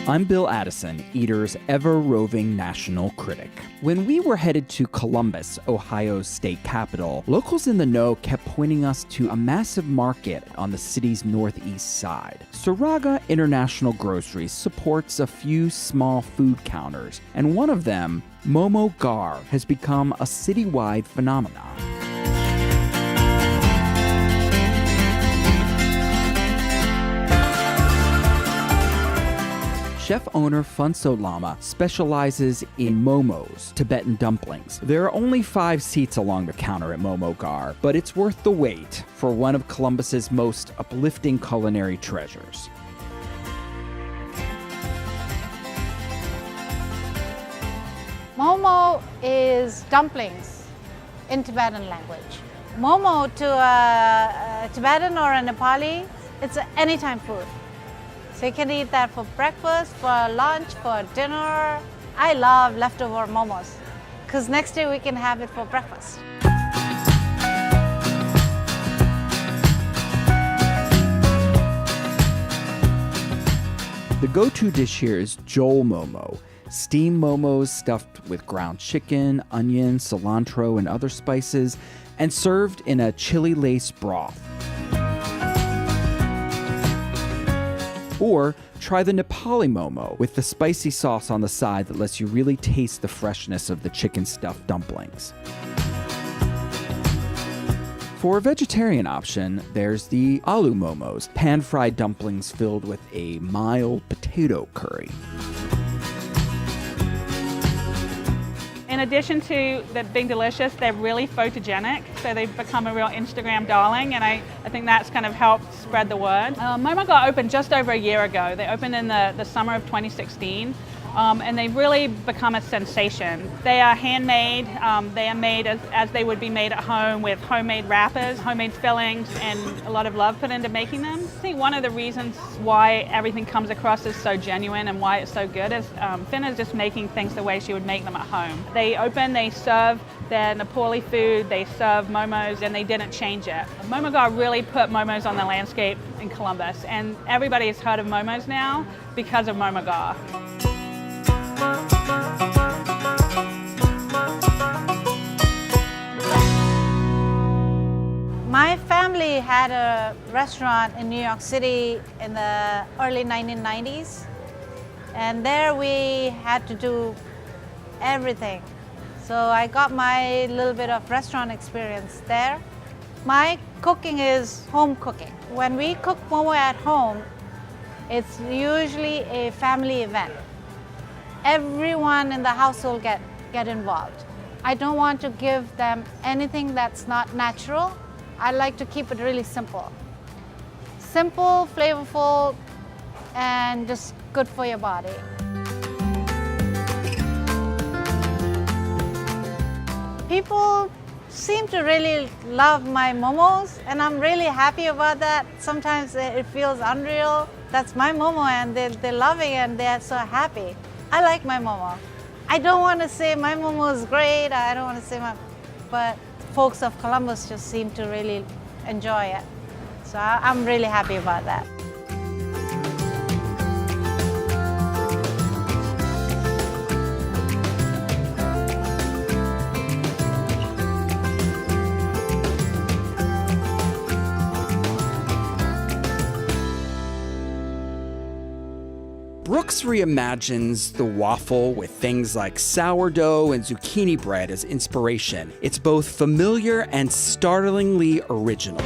I'm Bill Addison, Eater's ever-roving national critic. When we were headed to Columbus, Ohio's state capital, locals in the know kept pointing us to a massive market on the city's northeast side. Saraga International Grocery supports a few small food counters, and one of them, Momo Gar, has become a citywide phenomenon. Chef-owner Funso Lama specializes in momos, Tibetan dumplings. There are only 5 seats along the counter at Momo Gar, but it's worth the wait for one of Columbus's most uplifting culinary treasures. Momo is dumplings in Tibetan language. Momo to a Tibetan or a Nepali, it's an anytime food. So you can eat that for breakfast, for lunch, for dinner. I love leftover momos because next day we can have it for breakfast. The go-to dish here is Jol Momo, steamed momos stuffed with ground chicken, onion, cilantro, and other spices, and served in a chili-laced broth. Or try the Nepali momo with the spicy sauce on the side that lets you really taste the freshness of the chicken stuffed dumplings. For a vegetarian option, there's the aloo momos, pan-fried dumplings filled with a mild potato curry. In addition to that being delicious, they're really photogenic, so they've become a real Instagram darling, and I think that's kind of helped spread the word. Momo Gar opened just over a year ago. They opened in the summer of 2016, and they've really become a sensation. They are handmade. They are made as they would be made at home with homemade wrappers, homemade fillings, and a lot of love put into making them. I think one of the reasons why everything comes across as so genuine and why it's so good is Finn is just making things the way she would make them at home. They open, they serve their Nepali food, they serve momos, and they didn't change it. Momo Gar really put momos on the landscape in Columbus, and everybody has heard of momos now because of Momo Gar. My family had a restaurant in New York City in the early 1990s, and there we had to do everything. So I got my little bit of restaurant experience there. My cooking is home cooking. When we cook momo at home, it's usually a family event. Everyone in the household get involved. I don't want to give them anything that's not natural. I like to keep it really simple. Simple, flavorful, and just good for your body. People seem to really love my momos, and I'm really happy about that. Sometimes it feels unreal. That's my momo, and they're loving it, and they're so happy. I like my momo. I don't want to say my momo is great. I don't want to say but folks of Columbus just seem to really enjoy it. So I'm really happy about that. Brooks reimagines the waffle with things like sourdough and zucchini bread as inspiration. It's both familiar and startlingly original.